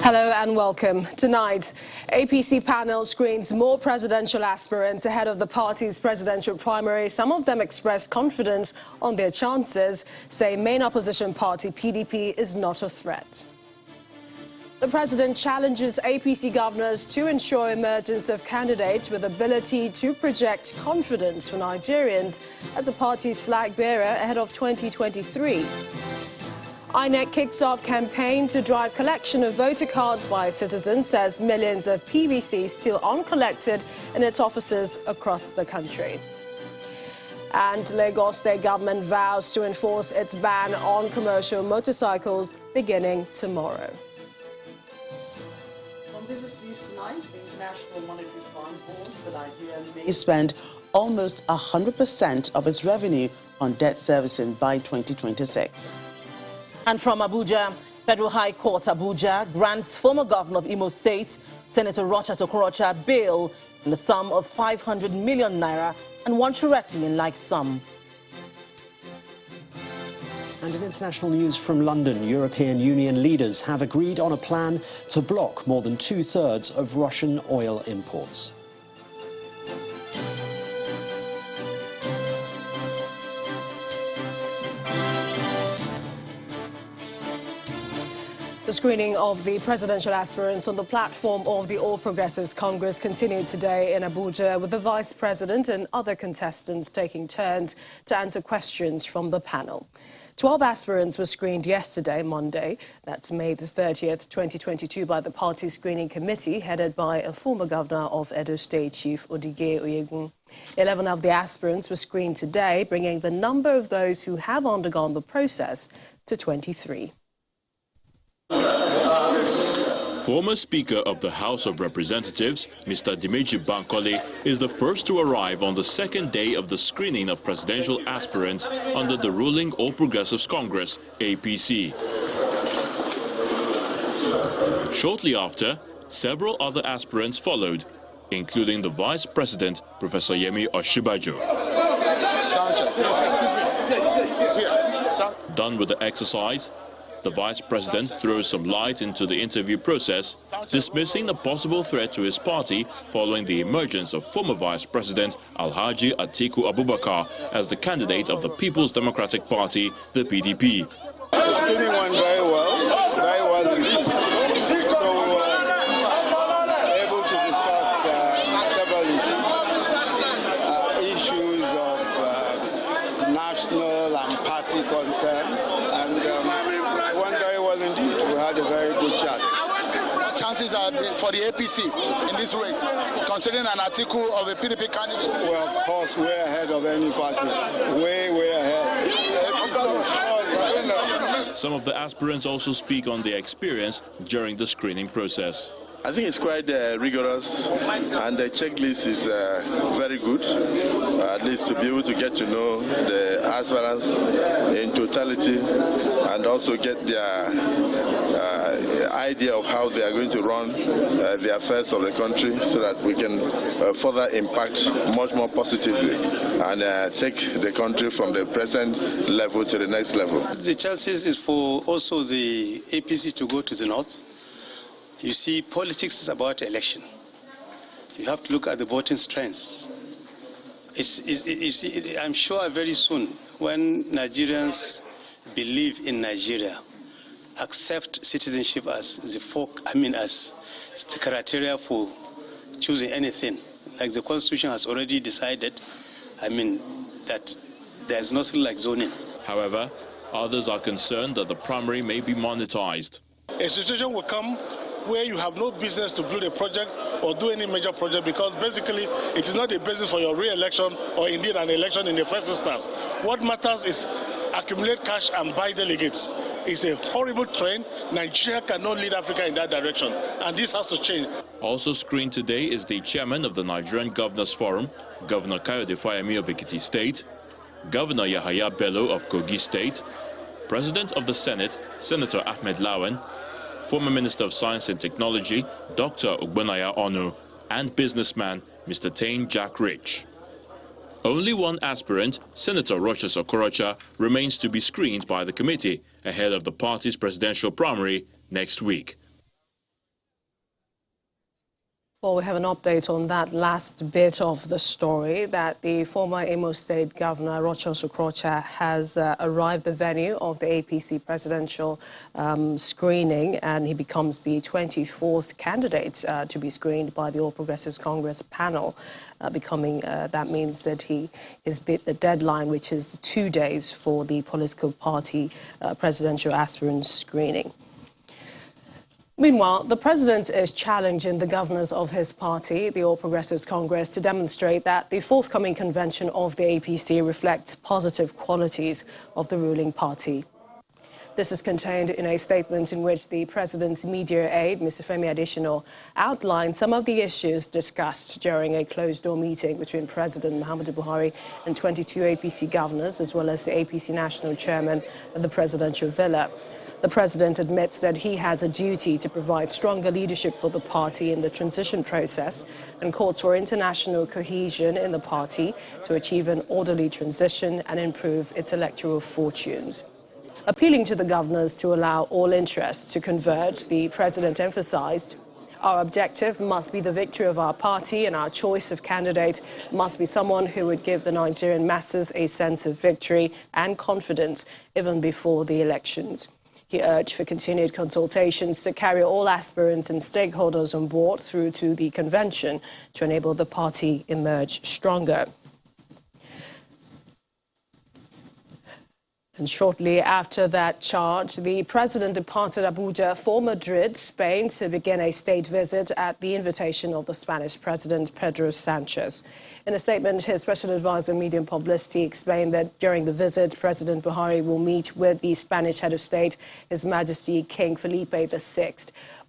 Hello and welcome. Tonight, APC panel screens more presidential aspirants ahead of the party's presidential primary. Some of them express confidence on their chances, say main opposition party PDP is not a threat. The president challenges APC governors to ensure emergence of candidates with ability to project confidence for Nigerians as the party's flag bearer ahead of 2023. INEC kicks off campaign to drive collection of voter cards by citizens, says millions of PVC still uncollected in its offices across the country. And Lagos State government vows to enforce its ban on commercial motorcycles beginning tomorrow. On Business News tonight, the International Monetary Fund warns that Nigeria may spend almost 100% of its revenue on debt servicing by 2026. And from Abuja, Federal High Court Abuja grants former governor of Imo State, Senator Rochas Okorocha, bail in the sum of 500 million naira and one surety in like sum. And in international news from London, European Union leaders have agreed on a plan to block more than 2/3 of Russian oil imports. The screening of the presidential aspirants on the platform of the All Progressives Congress continued today in Abuja, with the vice president and other contestants taking turns to answer questions from the panel. 12 aspirants were screened yesterday, Monday, that's May the 30th, 2022, by the party screening committee headed by a former governor of Edo State, Chief Odige Oyegun. 11 of the aspirants were screened today, bringing the number of those who have undergone the process to 23. Former Speaker of the House of Representatives, Mr. Dimeji Bankole, is the first to arrive on the second day of the screening of presidential aspirants under the ruling All Progressives Congress, APC. Shortly after, several other aspirants followed, including the Vice President, Professor Yemi Oshibajo. Done with the exercise, the Vice President throws some light into the interview process, dismissing a possible threat to his party following the emergence of former Vice President Alhaji Atiku Abubakar as the candidate of the People's Democratic Party, the PDP. The screening went very well received. So able to discuss several issues of national and party concerns, and we had a very good chat. Chances are for the APC in this race, considering an article of a PDP candidate? Well, of course, we're ahead of any party. Way ahead. Some of the aspirants also speak on their experience during the screening process. I think it's quite rigorous, and the checklist is very good, at least to be able to get to know the aspirants in totality and also get their idea of how they are going to run the affairs of the country so that we can further impact much more positively and take the country from the present level to the next level. The chances is for also the APC to go to the north. You see, politics is about election. You have to look at the voting strengths. I'm sure very soon, when Nigerians believe in Nigeria, accept citizenship as the criteria for choosing anything, like the Constitution has already decided, that there's nothing like zoning. However, others are concerned that the primary may be monetized. A situation will come where you have no business to build a project or do any major project, because basically it is not a basis for your re-election or indeed an election in the first instance. What matters is accumulate cash and buy delegates. It's a horrible trend. Nigeria cannot lead Africa in that direction, and this has to change. Also screened today is the chairman of the Nigerian Governors Forum, Governor Kayode Fayemi of Ekiti State, Governor Yahaya Bello of Kogi State, President of the Senate, Senator Ahmed Lawan, former Minister of Science and Technology, Dr. Ogbonaya Onu, and businessman, Mr. Tain Jack Rich. Only one aspirant, Senator Rochas Okorocha, remains to be screened by the committee ahead of the party's presidential primary next week. Well, we have an update on that last bit of the story, that the former Imo State Governor, Rochas Okorocha, has arrived at the venue of the APC presidential screening, and he becomes the 24th candidate to be screened by the All Progressives Congress panel. That means that he has beat the deadline, which is 2 days for the political party presidential aspirant screening. Meanwhile, the president is challenging the governors of his party, the All Progressives Congress, to demonstrate that the forthcoming convention of the APC reflects positive qualities of the ruling party. This is contained in a statement in which the president's media aide, Mr. Femi Adesina, outlined some of the issues discussed during a closed-door meeting between President Muhammadu Buhari and 22 APC governors, as well as the APC national chairman of the presidential villa. The president admits that he has a duty to provide stronger leadership for the party in the transition process and calls for international cohesion in the party to achieve an orderly transition and improve its electoral fortunes. Appealing to the governors to allow all interests to converge, the president emphasized, "Our objective must be the victory of our party, and our choice of candidate must be someone who would give the Nigerian masses a sense of victory and confidence even before the elections." He urged for continued consultations to carry all aspirants and stakeholders on board through to the convention to enable the party emerge stronger. And shortly after that charge, the president departed Abuja for Madrid, Spain, to begin a state visit at the invitation of the Spanish president, Pedro Sanchez. In a statement, his special advisor on media and publicity explained that during the visit, President Buhari will meet with the Spanish head of state, His Majesty King Felipe VI.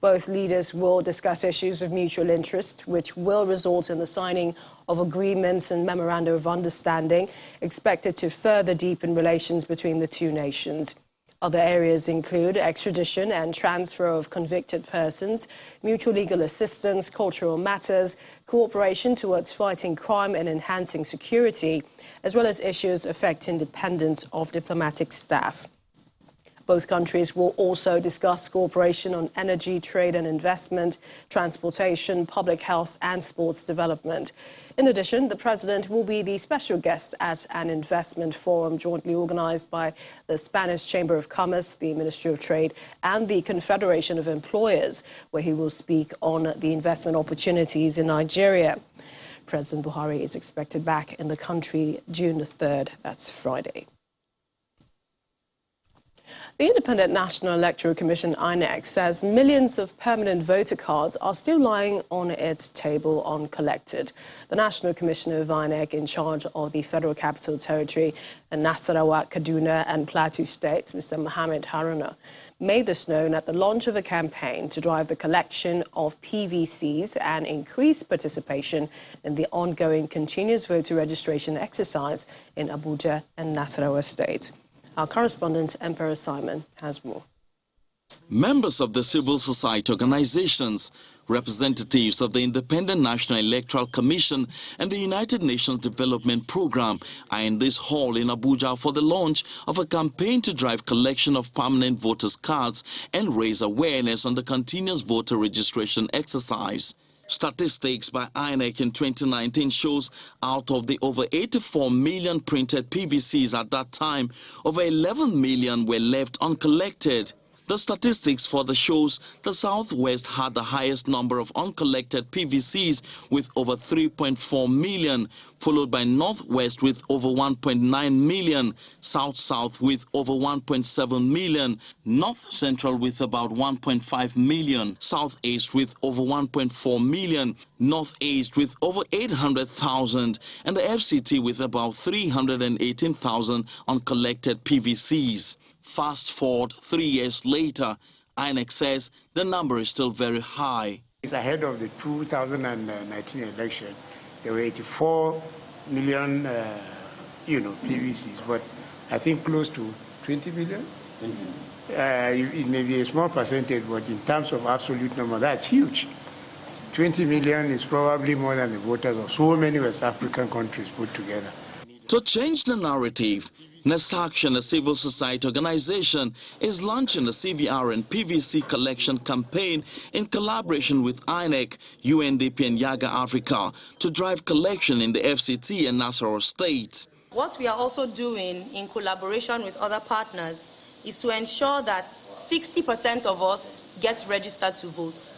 Both leaders will discuss issues of mutual interest, which will result in the signing of agreements and memoranda of understanding expected to further deepen relations between the two nations. Other areas include extradition and transfer of convicted persons, mutual legal assistance, cultural matters, cooperation towards fighting crime and enhancing security, as well as issues affecting independence of diplomatic staff. Both countries will also discuss cooperation on energy, trade and investment, transportation, public health and sports development. In addition, the president will be the special guest at an investment forum jointly organized by the Spanish Chamber of Commerce, the Ministry of Trade and the Confederation of Employers, where he will speak on the investment opportunities in Nigeria. President Buhari is expected back in the country June the 3rd, that's Friday. The Independent National Electoral Commission, INEC, says millions of permanent voter cards are still lying on its table uncollected. The National Commissioner of INEC in charge of the Federal Capital Territory and Nasarawa, Kaduna and Plateau states, Mr. Mohammed Haruna, made this known at the launch of a campaign to drive the collection of PVCs and increase participation in the ongoing continuous voter registration exercise in Abuja and Nasarawa states. Our correspondent, Emperor Simon, has more. Members of the civil society organizations, representatives of the Independent National Electoral Commission and the United Nations Development Programme are in this hall in Abuja for the launch of a campaign to drive collection of permanent voters' cards and raise awareness on the continuous voter registration exercise. Statistics by INEC in 2019 shows out of the over 84 million printed PVCs at that time, over 11 million were left uncollected. The statistics further shows the Southwest had the highest number of uncollected PVCs with over 3.4 million, followed by Northwest with over 1.9 million, South-South with over 1.7 million, North Central with about 1.5 million, Southeast with over 1.4 million, Northeast with over 800,000, and the FCT with about 318,000 uncollected PVCs. Fast forward 3 years later, INEC says the number is still very high. It's ahead of the 2019 election. There were 84 million, PVCs, but I think close to 20 million. It may be a small percentage, but in terms of absolute number, that's huge. 20 million is probably more than the voters of so many West African countries put together. To change the narrative, Nesakshan, a civil society organization, is launching the CVR and PVC collection campaign in collaboration with INEC, UNDP and Yaga Africa to drive collection in the FCT and Nasarawa states. What we are also doing in collaboration with other partners is to ensure that 60% of us get registered to vote.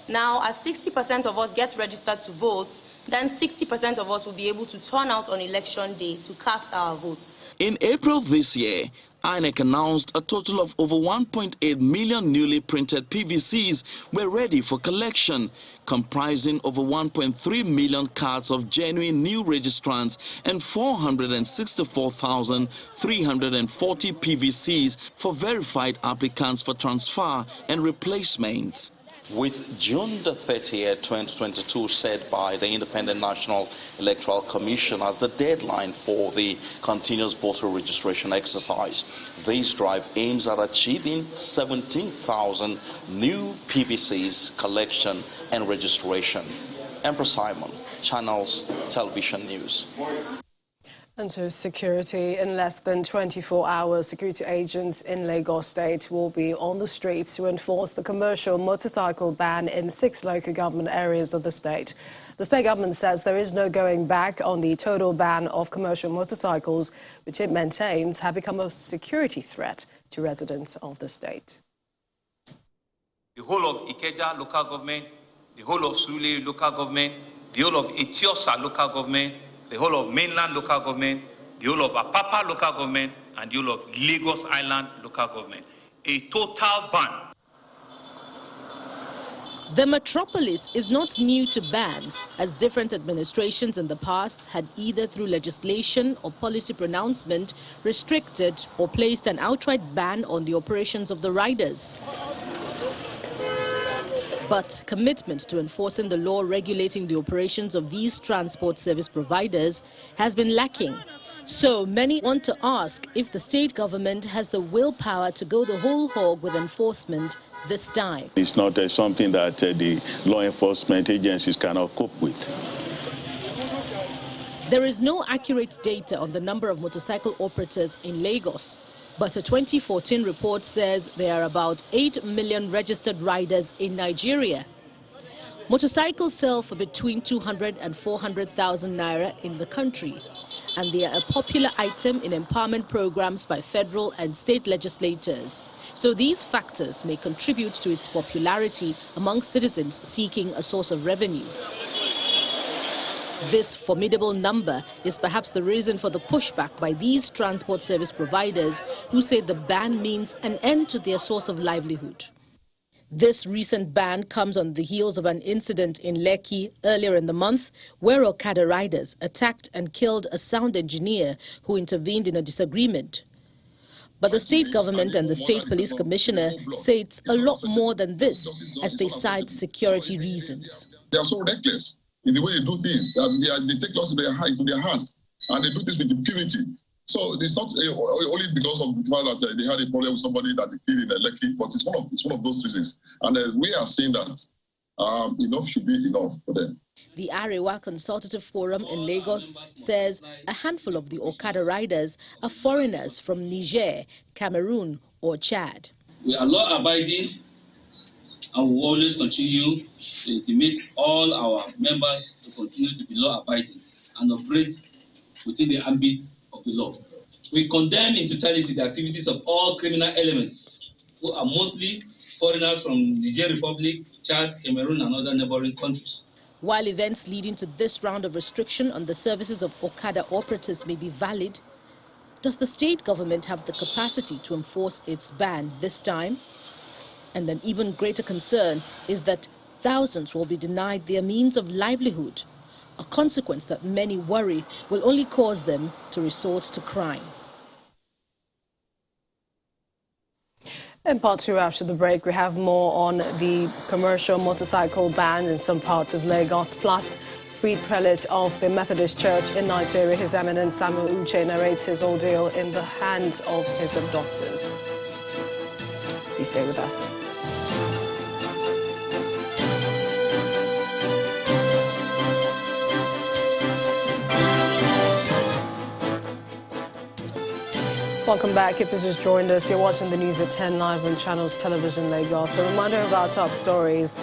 Now, as 60% of us get registered to vote, then 60% of us will be able to turn out on election day to cast our votes. In April this year, INEC announced a total of over 1.8 million newly printed PVCs were ready for collection, comprising over 1.3 million cards of genuine new registrants and 464,340 PVCs for verified applicants for transfer and replacement. With June the 30th, 2022 set by the Independent National Electoral Commission as the deadline for the continuous voter registration exercise, this drive aims at achieving 17,000 new PVCs collection and registration. Emperor Simon, Channels Television News. And to security, in less than 24 hours, security agents in Lagos State will be on the streets to enforce the commercial motorcycle ban in 6 local government areas of the state. The state government says there is no going back on the total ban of commercial motorcycles, which it maintains have become a security threat to residents of the state. The whole of Ikeja local government, the whole of Sule local government, the whole of Etiosa local government, the whole of mainland local government, the whole of Apapa local government, and the whole of Lagos Island local government. A total ban. The metropolis is not new to bans, as different administrations in the past had either through legislation or policy pronouncement restricted or placed an outright ban on the operations of the riders. But commitment to enforcing the law regulating the operations of these transport service providers has been lacking. So many want to ask if the state government has the willpower to go the whole hog with enforcement this time. It's not something that the law enforcement agencies cannot cope with. There is no accurate data on the number of motorcycle operators in Lagos. But a 2014 report says there are about 8 million registered riders in Nigeria. Motorcycles sell for between 200 and 400,000 naira in the country, and they are a popular item in empowerment programs by federal and state legislators. So these factors may contribute to its popularity among citizens seeking a source of revenue. This formidable number is perhaps the reason for the pushback by these transport service providers who say the ban means an end to their source of livelihood. This recent ban comes on the heels of an incident in Lekki earlier in the month where Okada riders attacked and killed a sound engineer who intervened in a disagreement. But the state government and the state police commissioner say it's a lot more than this, as they cite security reasons. They are so reckless in the way they do things. They take laws into their hands, and they do this with impunity. So it's not only because of the fact that they had a problem with somebody that they killed in Lekki, but it's one of those reasons. And we are saying that enough should be enough for them. The Arewa Consultative Forum in Lagos says a handful of the Okada riders are foreigners from Niger, Cameroon or Chad. We are law-abiding and will always continue to intimate all our members to continue to be law-abiding and operate within the ambit of the law. We condemn in totality the activities of all criminal elements who are mostly foreigners from Niger Republic, Chad, Cameroon and other neighboring countries. While events leading to this round of restriction on the services of Okada operators may be valid, does the state government have the capacity to enforce its ban this time? And an even greater concern is that thousands will be denied their means of livelihood, a consequence that many worry will only cause them to resort to crime. In part 2 after the break, we have more on the commercial motorcycle ban in some parts of Lagos, plus freed prelate of the Methodist Church in Nigeria, His Eminence Samuel Uche, narrates his ordeal in the hands of his abductors. Please stay with us. Welcome back. If you just joined us, you're watching the news at 10 live on Channels Television Lagos. A reminder of our top stories.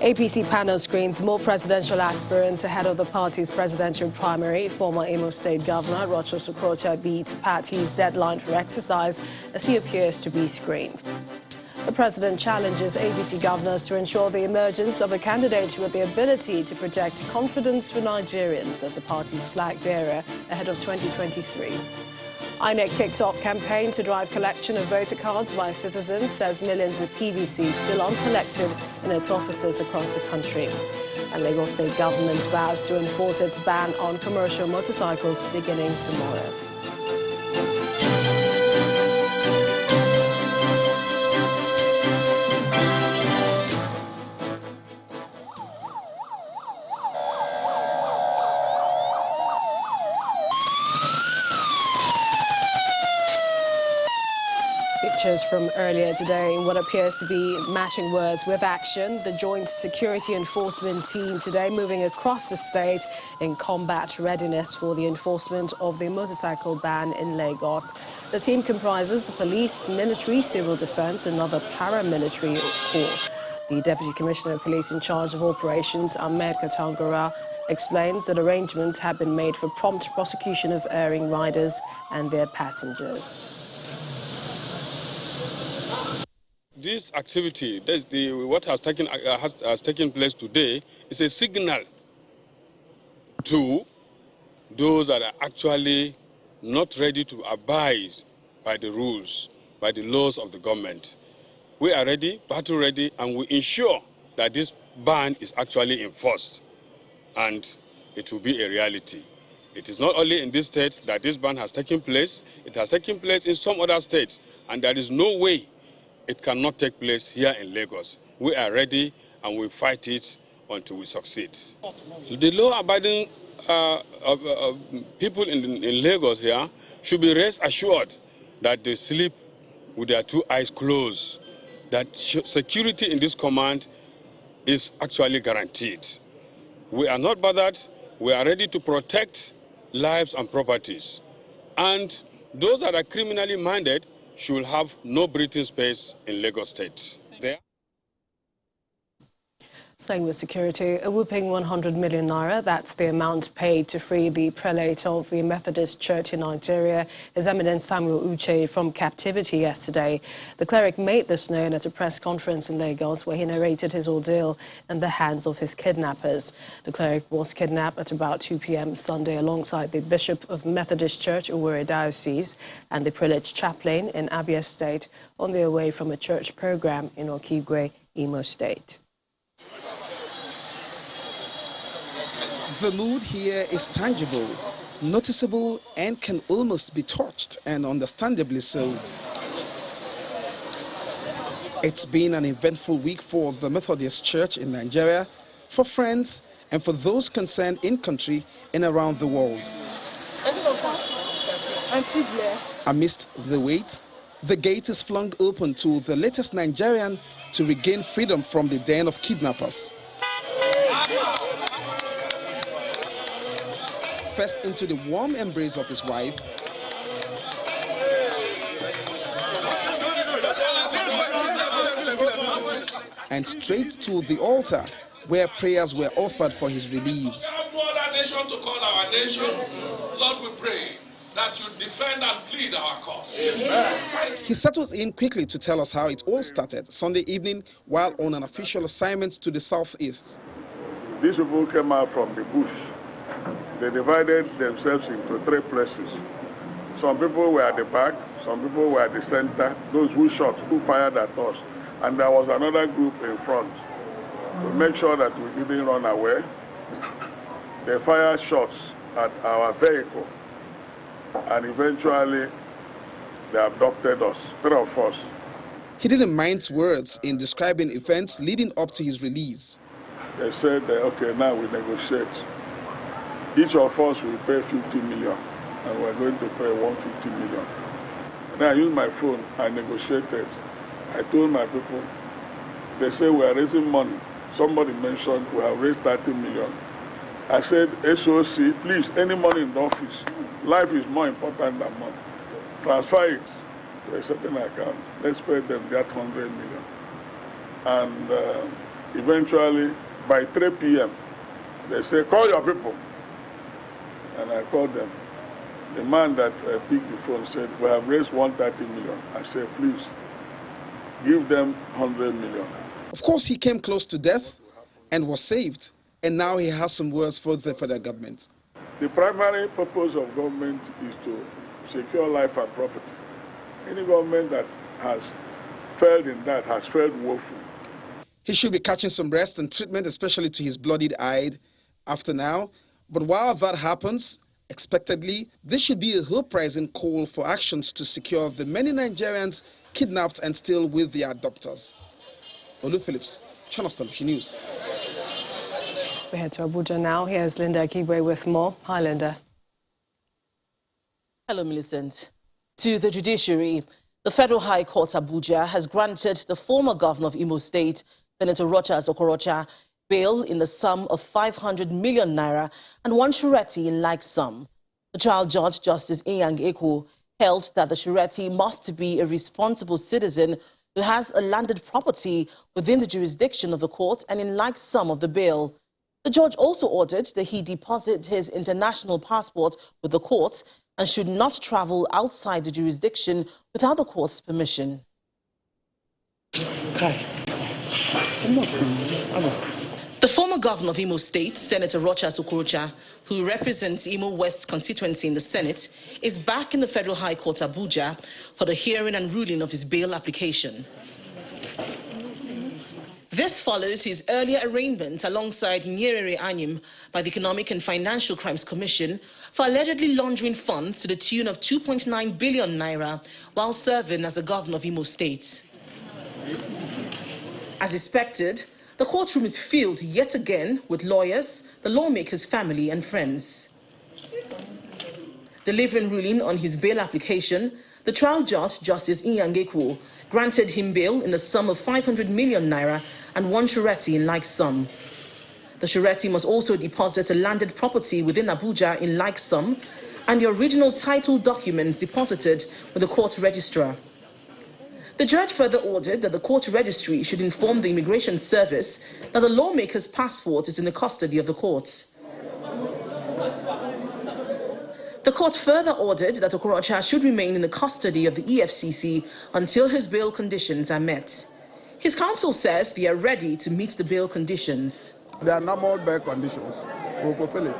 APC panel screens more presidential aspirants ahead of the party's presidential primary. Former Imo State Governor Rochas Okorocha beat party's deadline for exercise as he appears to be screened. The president challenges APC governors to ensure the emergence of a candidate with the ability to protect confidence for Nigerians as the party's flag bearer ahead of 2023. INEC kicks off campaign to drive collection of voter cards by citizens, says millions of PVCs still uncollected in its offices across the country. And Lagos State government vows to enforce its ban on commercial motorcycles beginning tomorrow. Pictures from earlier today in what appears to be matching words with action. The Joint Security Enforcement Team today moving across the state in combat readiness for the enforcement of the motorcycle ban in Lagos. The team comprises the police, military, civil defense and other paramilitary corps. The Deputy Commissioner of Police in charge of operations, Ahmed Katangara, explains that arrangements have been made for prompt prosecution of erring riders and their passengers. This activity, what has taken place today, is a signal to those that are actually not ready to abide by the rules, by the laws of the government. We are ready, battle ready, and we ensure that this ban is actually enforced and it will be a reality. It is not only in this state that this ban has taken place, it has taken place in some other states, and there is no way it cannot take place here in Lagos. We are ready and we fight it until we succeed. The law-abiding people in Lagos here should be rest assured that they sleep with their two eyes closed, that security in this command is actually guaranteed. We are not bothered. We are ready to protect lives and properties. And those that are criminally minded should have no breathing space in Lagos State. Staying with security, a whopping 100 million naira, that's the amount paid to free the prelate of the Methodist Church in Nigeria, His Eminence Samuel Uche, from captivity yesterday. The cleric made this known at a press conference in Lagos where he narrated his ordeal in the hands of his kidnappers. The cleric was kidnapped at about 2 p.m. Sunday alongside the Bishop of Methodist Church, Owerri Diocese, and the prelate's chaplain in Abia State on their way from a church program in Okigwe, Imo State. The mood here is tangible, noticeable, and can almost be touched, and understandably so. It's been an eventful week for the Methodist Church in Nigeria, for friends, and for those concerned in country and around the world. Amidst the wait, the gate is flung open to the latest Nigerian to regain freedom from the den of kidnappers. First into the warm embrace of his wife, and straight to the altar where prayers were offered for his release. To call our nation, Lord, we pray that you defend and plead our cause. He settled in quickly to tell us how it all started Sunday evening while on an official assignment to the southeast. These people came out from the bush. They divided themselves into three places. Some people were at the back, some people were at the center, those who shot, who fired at us. And there was another group in front to make sure that we didn't run away. They fired shots at our vehicle, and eventually they abducted us, three of us. He didn't mind words in describing events leading up to his release. They said, okay, now we negotiate. Each of us will pay 50 million, and we're going to pay 150 million. And I used my phone, I negotiated. I told my people, they say we are raising money. Somebody mentioned we have raised 30 million. I said, SOC, please, any money in the office. Life is more important than money. transfer it to a certain account. Let's pay them that 100 million. And eventually, by 3 p.m., they say, call your people. And I called them. The man that picked the phone said, we have raised 130 million. I said, please, give them 100 million. Of course, he came close to death and was saved. And now he has some words for the federal government. The primary purpose of government is to secure life and property. Any government that has failed in that has failed woefully. He should be catching some rest and treatment, especially to his bloodied eye after now. But while that happens, expectedly, this should be a hope-rising call for actions to secure the many Nigerians kidnapped and still with their abductors. Olu Phillips, Channel Television News. We head to Abuja now. Here's Linda Kibwe with more. Hi, Linda. Hello, Millicent. To the judiciary, the Federal High Court Abuja has granted the former governor of Imo State, Senator Rochas Okorocha, bail in the sum of 500 million naira and one surety in like sum. The trial judge, Justice Inyang Ekwo, held that the surety must be a responsible citizen who has a landed property within the jurisdiction of the court and in like sum of the bail. The judge also ordered that he deposit his international passport with the court and should not travel outside the jurisdiction without the court's permission. The former governor of Imo State, Senator Rochas Okorocha, who represents Imo West constituency in the Senate, is back in the Federal High Court Abuja for the hearing and ruling of his bail application. This follows his earlier arraignment alongside Nyerere Anyim by the Economic and Financial Crimes Commission for allegedly laundering funds to the tune of 2.9 billion naira while serving as a governor of Imo State. As expected, the courtroom is filled yet again with lawyers, the lawmaker's family and friends. Delivering ruling on his bail application, the trial judge, Justice Inyang Ekwo, granted him bail in the sum of 500 million naira and one surety in like sum. The surety must also deposit a landed property within Abuja in like sum and the original title documents deposited with the court registrar. The judge further ordered that the court registry should inform the Immigration Service that the lawmaker's passport is in the custody of the court. The court further ordered that Okorocha should remain in the custody of the EFCC until his bail conditions are met. His counsel says they are ready to meet the bail conditions. There are normal bail conditions. We'll fulfill it.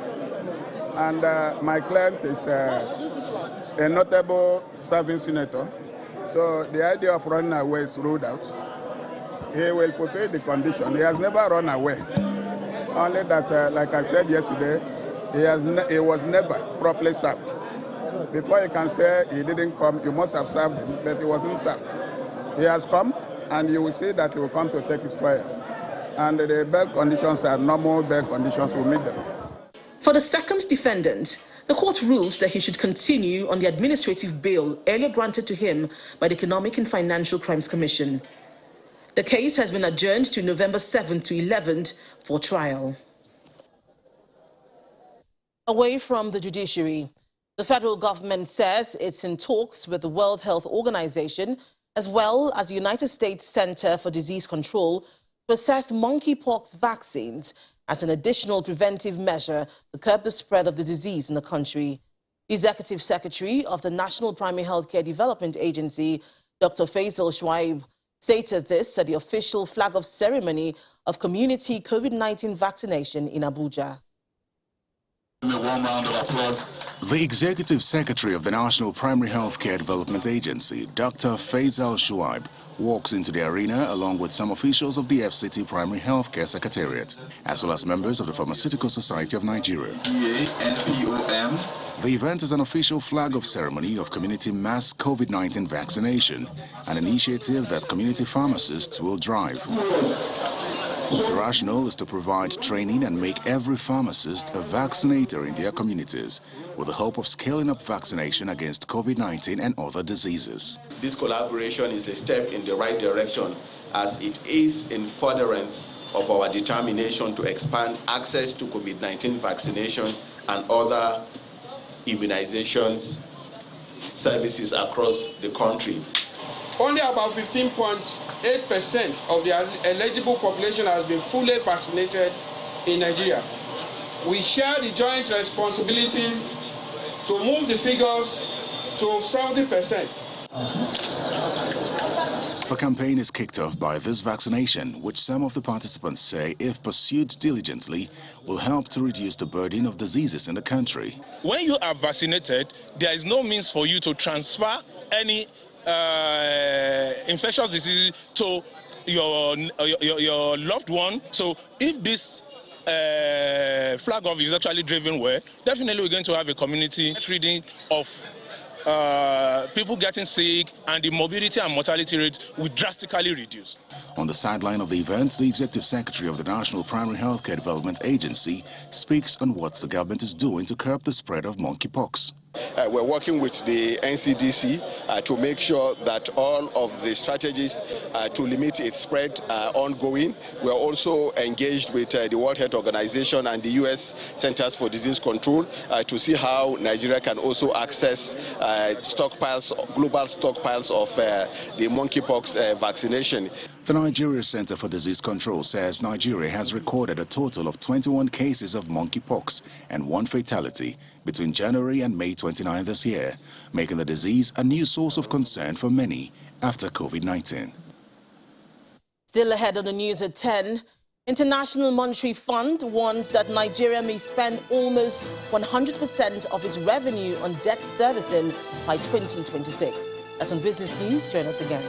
And my client is a notable serving senator. So the idea of running away is ruled out. He will fulfill the condition. He has never run away. Only that, like I said yesterday, he was never properly served. Before you can say he didn't come, you must have served him, but he wasn't served. He has come, and you will see that he will come to take his trial. And the bail conditions are normal bail conditions, we'll meet them. For the second defendant, the court ruled that he should continue on the administrative bail earlier granted to him by the Economic and Financial Crimes Commission. The case has been adjourned to November 7th to 11th for trial. Away from the judiciary, the federal government says it's in talks with the World Health Organization as well as the United States Center for Disease Control to assess monkeypox vaccines as an additional preventive measure to curb the spread of the disease in the country. The Executive Secretary of the National Primary Healthcare Development Agency, Dr. Faisal Shuaib, stated this at the official flag-off ceremony of community COVID-19 vaccination in Abuja. A warm round of applause. The Executive Secretary of the National Primary Healthcare Development Agency, Dr. Faisal Shuaib, walks into the arena along with some officials of the FCT Primary Healthcare Secretariat, as well as members of the Pharmaceutical Society of Nigeria. The event is an official flag-off ceremony of community mass COVID-19 vaccination, an initiative that community pharmacists will drive. The rationale is to provide training and make every pharmacist a vaccinator in their communities, with the hope of scaling up vaccination against COVID-19 and other diseases. This collaboration is a step in the right direction, as it is in furtherance of our determination to expand access to COVID-19 vaccination and other immunizations services across the country. Only about 15.8% of the eligible population has been fully vaccinated in Nigeria. We share the joint responsibilities to move the figures to 70%. The campaign is kicked off by this vaccination, which some of the participants say, if pursued diligently, will help to reduce the burden of diseases in the country. When you are vaccinated, there is no means for you to transfer any infectious disease to your loved one. So if this flag off is actually driven well, definitely we're going to have a community reading of people getting sick, and the morbidity and mortality rate will drastically reduce. On the sideline of the event, the Executive Secretary of the National Primary Healthcare Development Agency speaks on what the government is doing to curb the spread of monkeypox. We're working with the NCDC to make sure that all of the strategies to limit its spread are ongoing. We're also engaged with the World Health Organization and the U.S. Centers for Disease Control to see how Nigeria can also access stockpiles, global stockpiles of the monkeypox vaccination. The Nigeria Center for Disease Control says Nigeria has recorded a total of 21 cases of monkeypox and 1 fatality between January and May 29 this year, making the disease a new source of concern for many after COVID-19. Still ahead of the news at 10, International Monetary Fund warns that Nigeria may spend almost 100% of its revenue on debt servicing by 2026. That's on Business News. Join us again.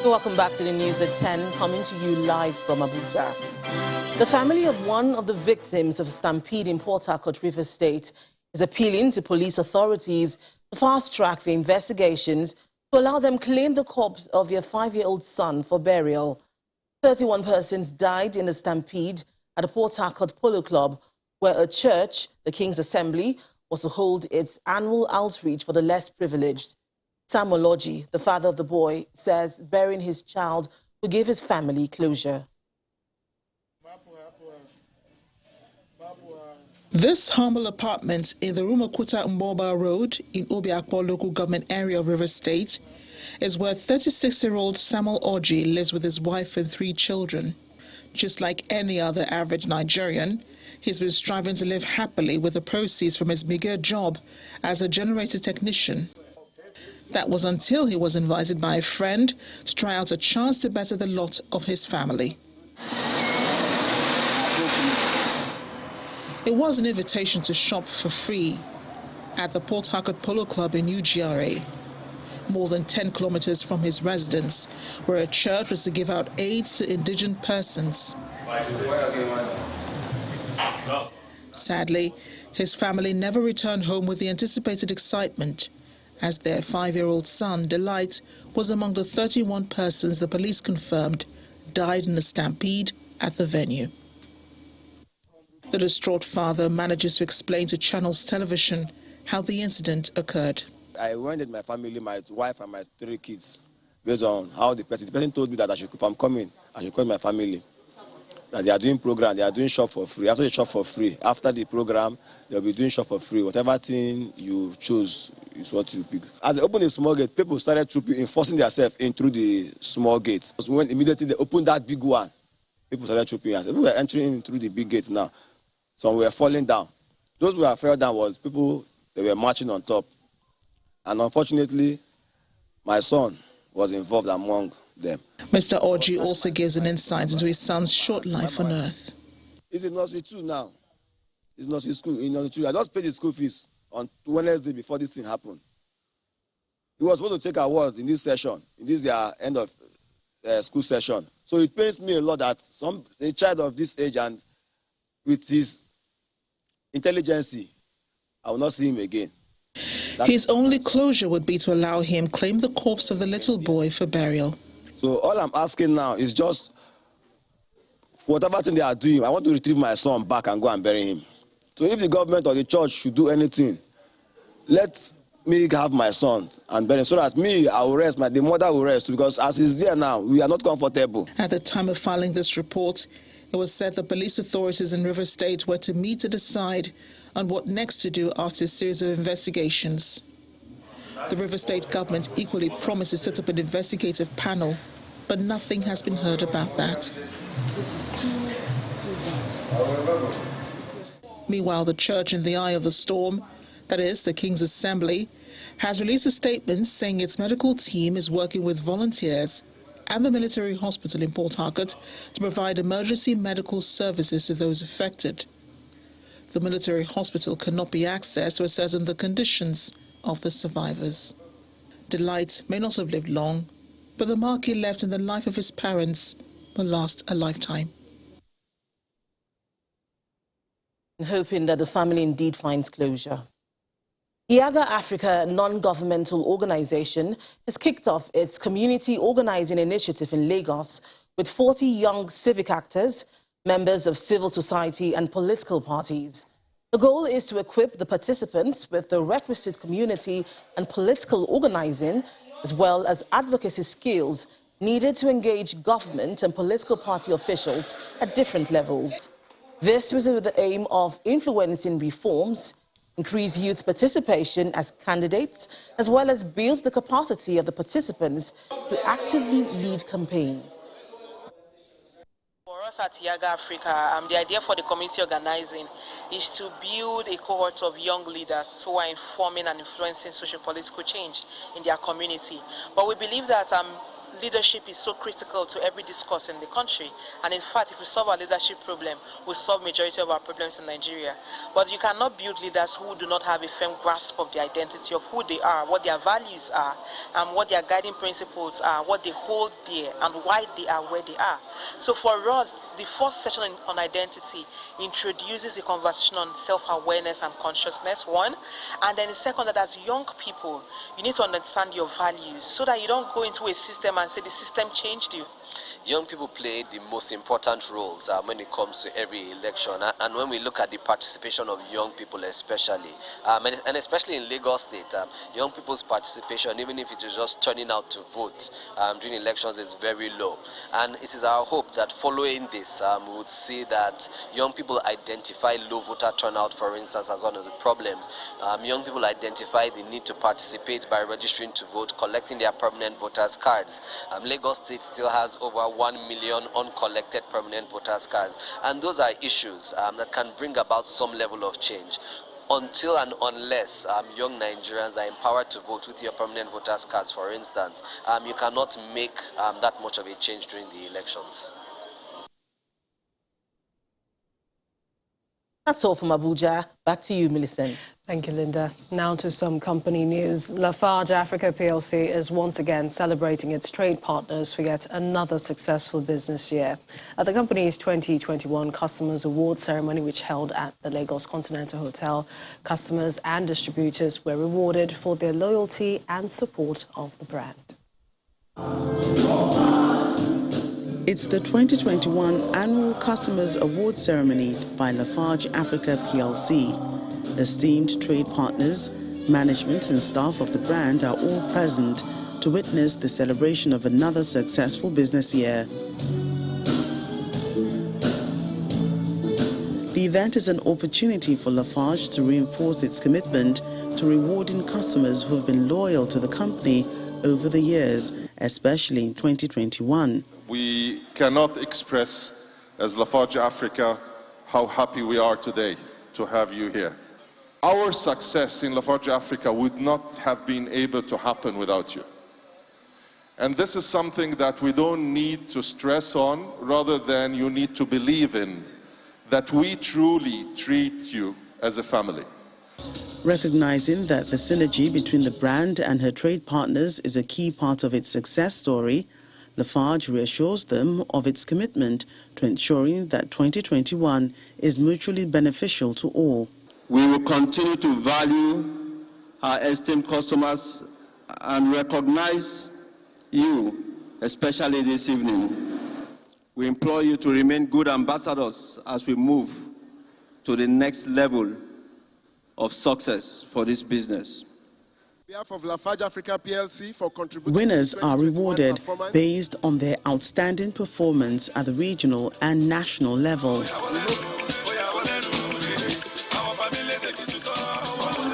Welcome back to the news at 10, coming to you live from Abuja. The family of one of the victims of a stampede in Portharcourt, Rivers State, is appealing to police authorities to fast-track the investigations to allow them claim the corpse of their 5-year-old son for burial. 31 persons died in the stampede at the Portharcourt Polo Club, where a church, the King's Assembly, was to hold its annual outreach for the less privileged. Samuel Oji, the father of the boy, says burying his child will give his family closure. This humble apartment in the Rumakuta Mboba Road in Obiakpo local government area of Rivers State is where 36-year-old Samuel Oji lives with his wife and 3 children. Just like any other average Nigerian, he's been striving to live happily with the proceeds from his meager job as a generator technician. That was until he was invited by a friend to try out a chance to better the lot of his family. It was an invitation to shop for free at the Portharcourt Polo Club in UGRA, more than 10 kilometers from his residence, where a church was to give out aids to indigent persons. Sadly, his family never returned home with the anticipated excitement, as their 5-year-old son, Delight, was among the 31 persons the police confirmed died in a stampede at the venue. The distraught father manages to explain to Channels Television how the incident occurred. I went with my family, my wife and my 3 kids, based on how the person told me that if I'm coming, I should call my family. That they are doing program, they are doing shop for free. After the shop for free, after the program, they'll be doing shop for free. Whatever thing you choose is what you pick. As they opened the small gate, people started enforcing themselves in through the small gate. So when immediately they opened that big one, people started trooping us. People were entering in through the big gate now. Some were falling down. Those who were fell down was people that were marching on top. And unfortunately, my son was involved among them. Mr. Oji also gives an insight into his son's short life on earth. He's in nursery 2 now. He's in nursery school. In nursery 2. I just paid his school fees on Wednesday before this thing happened. He was supposed to take awards in this session, in this end of school session. So it pains me a lot that a child of this age and with his intelligence, I will not see him again. His only closure would be to allow him claim the corpse of the little boy for burial. So all I'm asking now is just, whatever thing they are doing, I want to retrieve my son back and go and bury him. So if the government or the church should do anything, let me have my son and bury him, so that me, I will rest, the mother will rest, because as he's there now, we are not comfortable. At the time of filing this report, It was said the police authorities in River State were to meet to decide on what next to do after a series of investigations. The River State government equally promised to set up an investigative panel, but nothing has been heard about that. Meanwhile, the church in the eye of the storm, that is, the King's Assembly, has released a statement saying its medical team is working with volunteers and the military hospital in Portharcourt to provide emergency medical services to those affected. The military hospital cannot be accessed to ascertain the conditions of the survivors. Delight may not have lived long, but the mark he left in the life of his parents will last a lifetime. Hoping that the family indeed finds closure. Iaga Africa, a non-governmental organization, has kicked off its community organizing initiative in Lagos with 40 young civic actors, members of civil society and political parties. The goal is to equip the participants with the requisite community and political organizing, as well as advocacy skills needed to engage government and political party officials at different levels. This was with the aim of influencing reforms, increase youth participation as candidates, as well as build the capacity of the participants to actively lead campaigns. For us at Iaga Africa, the idea for the community organizing is to build a cohort of young leaders who are informing and influencing social political change in their community. But we believe that leadership is so critical to every discourse in the country, and in fact, if we solve our leadership problem, we'll solve majority of our problems in Nigeria. But you cannot build leaders who do not have a firm grasp of the identity of who they are, what their values are, and what their guiding principles are, what they hold dear, and why they are where they are. So for us, the first session on identity introduces a conversation on self-awareness and consciousness, one, and then the second, that as young people, you need to understand your values so that you don't go into a system and say the system changed you. Young people play the most important roles when it comes to every election, and when we look at the participation of young people especially, and especially in Lagos State, young people's participation, even if it is just turning out to vote during elections, is very low. And it is our hope that following this, we would see that young people identify low voter turnout, for instance, as one of the problems. Young people identify the need to participate by registering to vote, collecting their permanent voters' cards. Lagos State still has over 1 million uncollected permanent voters' cards, and those are issues that can bring about some level of change. Until and unless young Nigerians are empowered to vote with your permanent voters' cards, for instance, you cannot make that much of a change during the elections. That's all from Abuja. Back to you, Millicent. Thank you, Linda. Now to some company news. Lafarge Africa PLC is once again celebrating its trade partners for yet another successful business year. At the company's 2021 Customers Award ceremony, which held at the Lagos Continental Hotel, customers and distributors were rewarded for their loyalty and support of the brand. It's the 2021 Annual Customers Award Ceremony by Lafarge Africa PLC. Esteemed trade partners, management and staff of the brand are all present to witness the celebration of another successful business year. The event is an opportunity for Lafarge to reinforce its commitment to rewarding customers who have been loyal to the company over the years, especially in 2021. We cannot express, as Lafarge Africa, how happy we are today to have you here. Our success in Lafarge Africa would not have been able to happen without you. And this is something that we don't need to stress on, rather than you need to believe in, that we truly treat you as a family. Recognizing that the synergy between the brand and her trade partners is a key part of its success story, Lafarge reassures them of its commitment to ensuring that 2021 is mutually beneficial to all. We will continue to value our esteemed customers and recognize you, especially this evening. We implore you to remain good ambassadors as we move to the next level of success for this business. behalf of Lafarge Africa PLC for contributing Winners to the are 2021 rewarded performance. based on their outstanding performance at the regional and national level.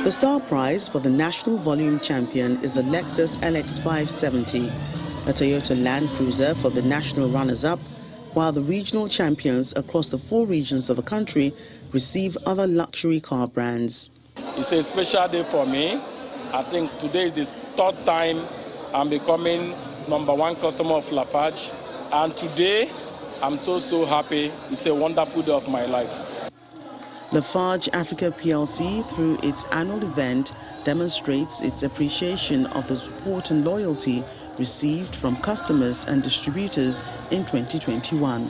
The star prize for the national volume champion is the Lexus LX 570, a Toyota Land Cruiser for the national runners-up, while the regional champions across the 4 regions of the country receive other luxury car brands. It's a special day for me. I think today is the 3rd time I'm becoming #1 customer of Lafarge, and today I'm so happy. It's a wonderful day of my life. Lafarge Africa PLC, through its annual event, demonstrates its appreciation of the support and loyalty received from customers and distributors in 2021.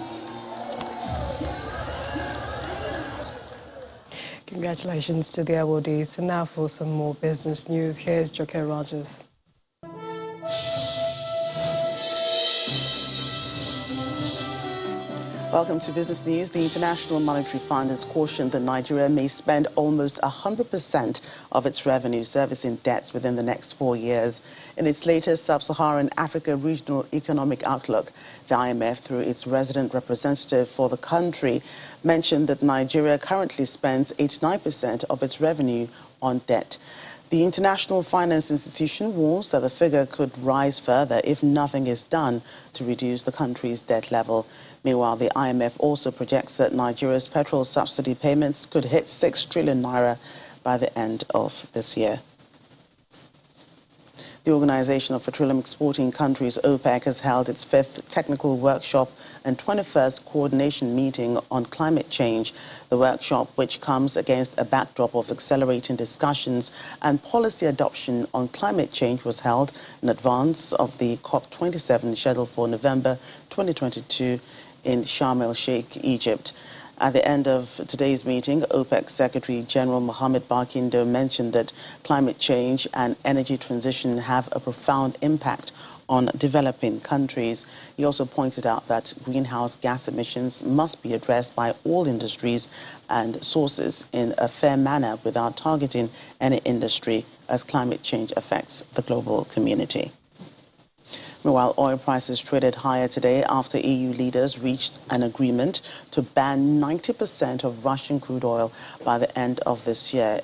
Congratulations to the awardees. And now for some more business news, here's Joke Rogers. Welcome to Business News. The International Monetary Fund has cautioned that Nigeria may spend almost 100% of its revenue servicing debts within the next 4 years. In its latest Sub-Saharan Africa Regional Economic Outlook, the IMF, through its resident representative for the country, mentioned that Nigeria currently spends 89% of its revenue on debt. The International Finance Institution warns that the figure could rise further if nothing is done to reduce the country's debt level. Meanwhile, the IMF also projects that Nigeria's petrol subsidy payments could hit 6 trillion naira by the end of this year. The Organization of Petroleum Exporting Countries, OPEC, has held its 5th technical workshop and 21st coordination meeting on climate change. The workshop, which comes against a backdrop of accelerating discussions and policy adoption on climate change, was held in advance of the COP27 scheduled for November 2022 in Sharm el-Sheikh, Egypt. At the end of today's meeting, OPEC Secretary General Mohamed Barkindo mentioned that climate change and energy transition have a profound impact on developing countries. He also pointed out that greenhouse gas emissions must be addressed by all industries and sources in a fair manner without targeting any industry, as climate change affects the global community. Meanwhile, oil prices traded higher today after EU leaders reached an agreement to ban 90% of Russian crude oil by the end of this year.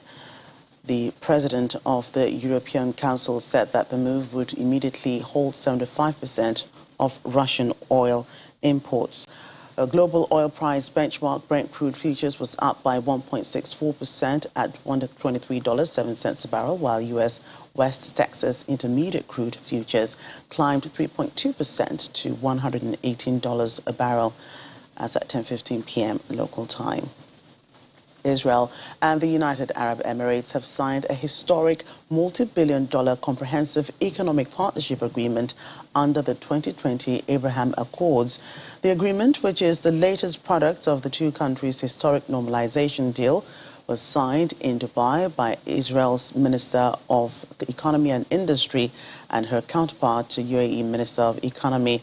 The president of the European Council said that the move would immediately halt 75% of Russian oil imports. A global oil price benchmark Brent crude futures was up by 1.64% at $123.07 a barrel, while U.S. West Texas Intermediate crude futures climbed 3.2% to $118 a barrel as at 10:15 p.m. local time. Israel and the United Arab Emirates have signed a historic multi-billion-dollar comprehensive economic partnership agreement under the 2020 Abraham Accords. The agreement, which is the latest product of the two countries' historic normalization deal, was signed in Dubai by Israel's Minister of the Economy and Industry and her counterpart to UAE Minister of Economy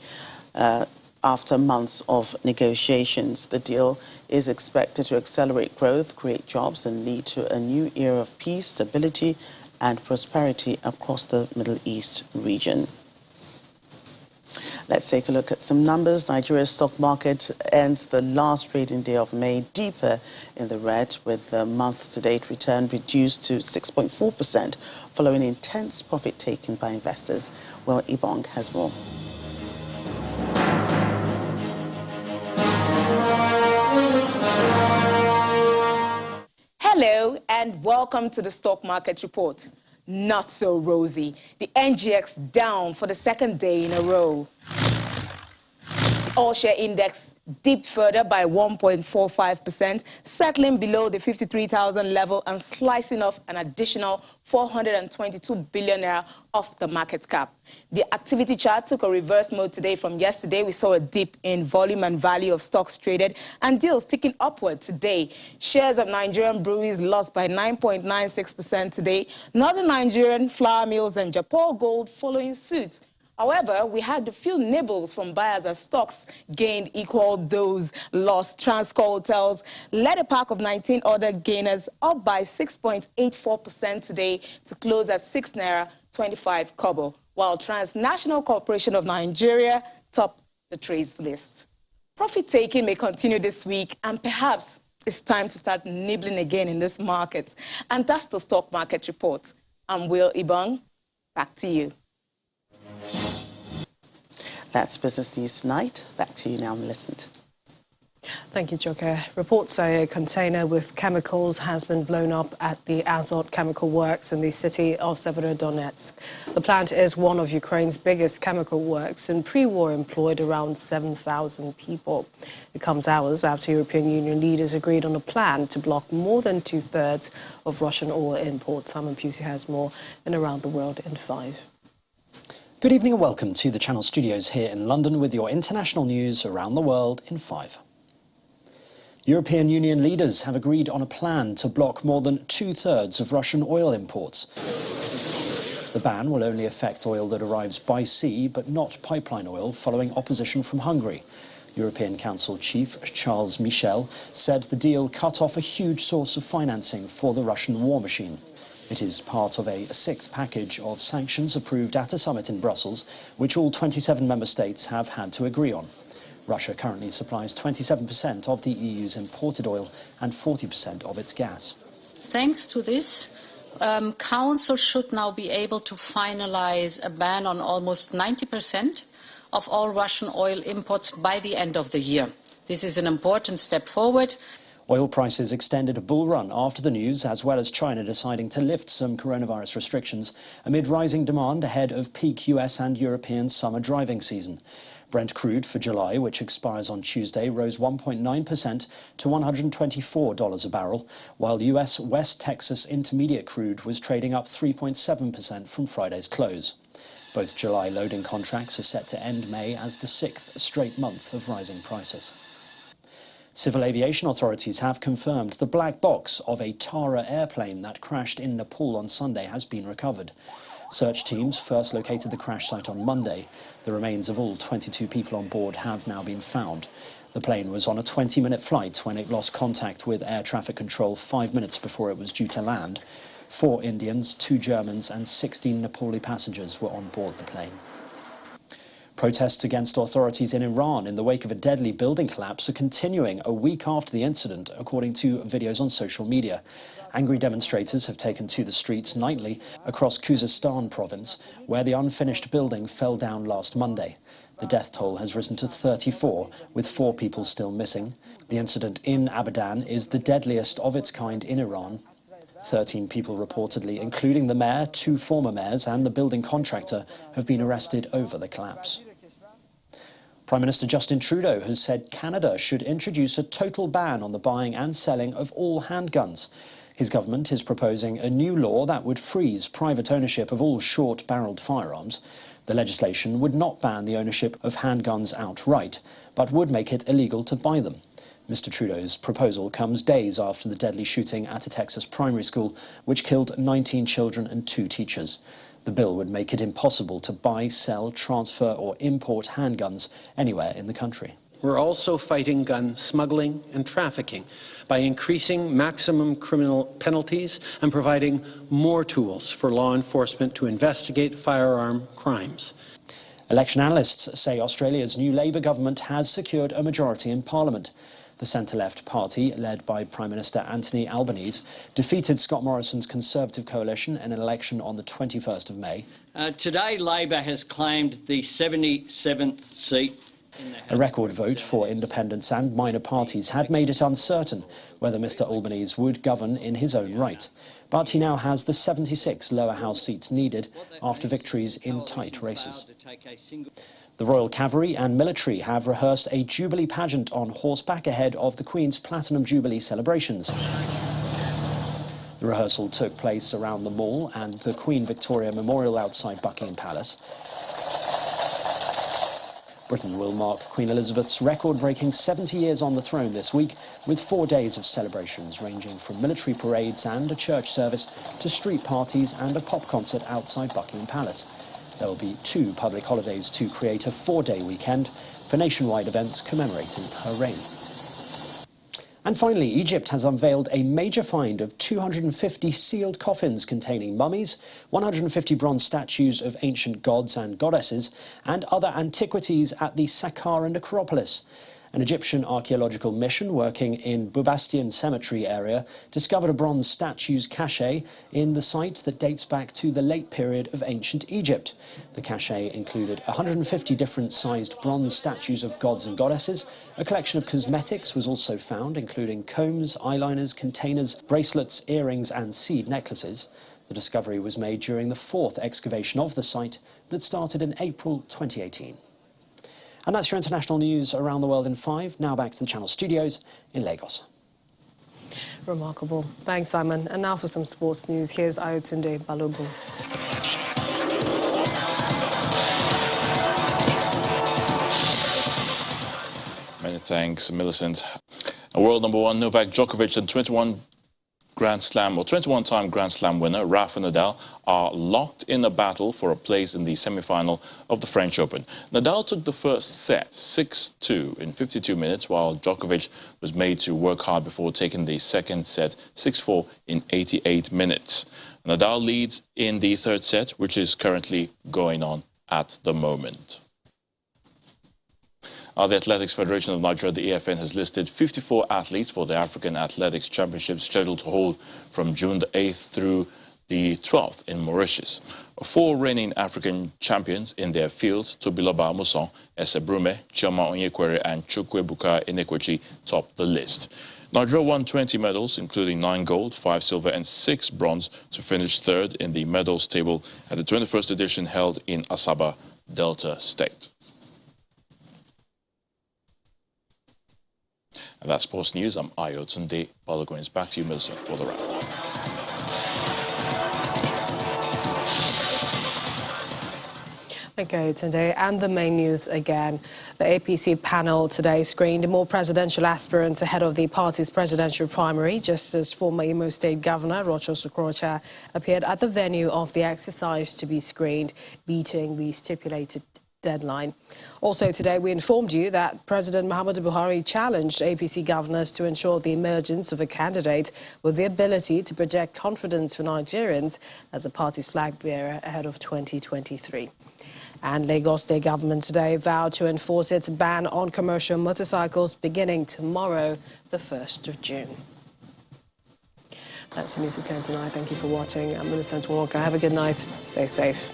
after months of negotiations. The deal is expected to accelerate growth, create jobs, and lead to a new era of peace, stability, and prosperity across the Middle East region. Let's take a look at some numbers. Nigeria's stock market ends the last trading day of May deeper in the red, with the month-to-date return reduced to 6.4% following intense profit taken by investors. Well, Ibong has more. Hello and welcome to the Stock Market Report. Not so rosy. The NGX down for the 2nd day in a row. All-share index dipped further by 1.45%, settling below the 53,000 level and slicing off an additional 422 billion naira off the market cap. The activity chart took a reverse mode today from yesterday. We saw a dip in volume and value of stocks traded and deals ticking upward today. Shares of Nigerian breweries lost by 9.96% today. Northern Nigerian flour mills and Japan Gold following suit. However, we had a few nibbles from buyers as stocks gained equal those lost. Transcorp Hotels led a pack of 19 other gainers, up by 6.84% today to close at 6 naira 25 kobo, while Transnational Corporation of Nigeria topped the trades list. Profit-taking may continue this week, and perhaps it's time to start nibbling again in this market. And that's the stock market report. I'm Will Ibong. Back to you. That's Business News Tonight. Back to you now, Millicent. Thank you, Joke. Reports say a container with chemicals has been blown up at the Azot Chemical Works in the city of Severodonetsk. The plant is one of Ukraine's biggest chemical works and pre-war employed around 7,000 people. It comes hours after European Union leaders agreed on a plan to block more than two-thirds of Russian oil imports. Simon Pusey has more in Around the World in 5. Good evening and welcome to the Channel Studios here in London with your international news around the world in 5. European Union leaders have agreed on a plan to block more than two-thirds of Russian oil imports. The ban will only affect oil that arrives by sea, but not pipeline oil, following opposition from Hungary. European Council Chief Charles Michel said the deal cut off a huge source of financing for the Russian war machine. It is part of a sixth package of sanctions approved at a summit in Brussels, which all 27 member states have had to agree on. Russia currently supplies 27% of the EU's imported oil and 40% of its gas. Thanks to this, Council should now be able to finalise a ban on almost 90% of all Russian oil imports by the end of the year. This is an important step forward. Oil prices extended a bull run after the news, as well as China deciding to lift some coronavirus restrictions amid rising demand ahead of peak US and European summer driving season. Brent crude for July, which expires on Tuesday, rose 1.9% to $124 a barrel, while US West Texas Intermediate crude was trading up 3.7% from Friday's close. Both July loading contracts are set to end May as the sixth straight month of rising prices. Civil aviation authorities have confirmed the black box of a Tara airplane that crashed in Nepal on Sunday has been recovered. Search teams first located the crash site on Monday. The remains of all 22 people on board have now been found. The plane was on a 20-minute flight when it lost contact with air traffic control 5 minutes before it was due to land. 4 Indians, 2 Germans and 16 Nepali passengers were on board the plane. Protests against authorities in Iran in the wake of a deadly building collapse are continuing a week after the incident, according to videos on social media. Angry demonstrators have taken to the streets nightly across Khuzestan province, where the unfinished building fell down last Monday. The death toll has risen to 34, with 4 people still missing. The incident in Abadan is the deadliest of its kind in Iran. 13 people reportedly, including the mayor, 2 former mayors and the building contractor, have been arrested over the collapse. Prime Minister Justin Trudeau has said Canada should introduce a total ban on the buying and selling of all handguns. His government is proposing a new law that would freeze private ownership of all short-barreled firearms. The legislation would not ban the ownership of handguns outright, but would make it illegal to buy them. Mr. Trudeau's proposal comes days after the deadly shooting at a Texas primary school, which killed 19 children and 2 teachers. The bill would make it impossible to buy, sell, transfer or import handguns anywhere in the country. We're also fighting gun smuggling and trafficking by increasing maximum criminal penalties and providing more tools for law enforcement to investigate firearm crimes. Election analysts say Australia's new Labour government has secured a majority in Parliament. The centre-left party, led by Prime Minister Anthony Albanese, defeated Scott Morrison's Conservative coalition in an election on the 21st of May. Today, Labor has claimed the 77th seat. A record vote for independents and minor parties had made it uncertain whether Mr Albanese would govern in his own right. But he now has the 76 lower house seats needed after victories in tight races. The Royal Cavalry and military have rehearsed a Jubilee pageant on horseback ahead of the Queen's Platinum Jubilee celebrations. The rehearsal took place around the Mall and the Queen Victoria Memorial outside Buckingham Palace. Britain will mark Queen Elizabeth's record-breaking 70 years on the throne this week, with 4 days of celebrations ranging from military parades and a church service to street parties and a pop concert outside Buckingham Palace. There will be 2 public holidays to create a 4-day weekend for nationwide events commemorating her reign. And finally, Egypt has unveiled a major find of 250 sealed coffins containing mummies, 150 bronze statues of ancient gods and goddesses, and other antiquities at the Saqqara necropolis. An Egyptian archaeological mission working in Bubastion Cemetery area discovered a bronze statue's cache in the site that dates back to the late period of ancient Egypt. The cache included 150 different sized bronze statues of gods and goddesses. A collection of cosmetics was also found, including combs, eyeliners, containers, bracelets, earrings and seed necklaces. The discovery was made during the 4th excavation of the site that started in April 2018. And that's your international news around the world in 5. Now back to the Channel studios in Lagos. Remarkable. Thanks, Simon. And now for some sports news. Here's Ayotunde Balogun. Many thanks, Millicent. World number 1 Novak Djokovic and 21-time Grand Slam winner Rafa Nadal are locked in a battle for a place in the semi-final of the French Open. Nadal took the first set 6-2 in 52 minutes, while Djokovic was made to work hard before taking the second set 6-4 in 88 minutes. Nadal leads in the third set, which is currently going on at the moment. The Athletics Federation of Nigeria, the AFN, has listed 54 athletes for the African Athletics Championship scheduled to hold from June the 8th through the 12th in Mauritius. 4 reigning African champions in their fields, Tobiloba Amusan, Esebrume, Chioma Onyekwere and Chukwuebuka Inekwechi, topped the list. Nigeria won 20 medals, including 9 gold, 5 silver and 6 bronze, to finish 3rd in the medals table at the 21st edition held in Asaba, Delta State. And that's sports news. I'm Ayotunde Balogun. Back to you, Millicent, for the wrap. Okay, today and the main news again. The APC panel today screened more presidential aspirants ahead of the party's presidential primary, just as former Imo State Governor Rochas Okorocha appeared at the venue of the exercise to be screened, beating the stipulated deadline. Also today, we informed you that President Muhammadu Buhari challenged APC governors to ensure the emergence of a candidate with the ability to project confidence for Nigerians as the party's flag bearer ahead of 2023. And Lagos State government today vowed to enforce its ban on commercial motorcycles beginning tomorrow, the 1st of June. That's the news at 10 tonight. Thank you for watching. I'm Millicent Walker. Have a good night. Stay safe.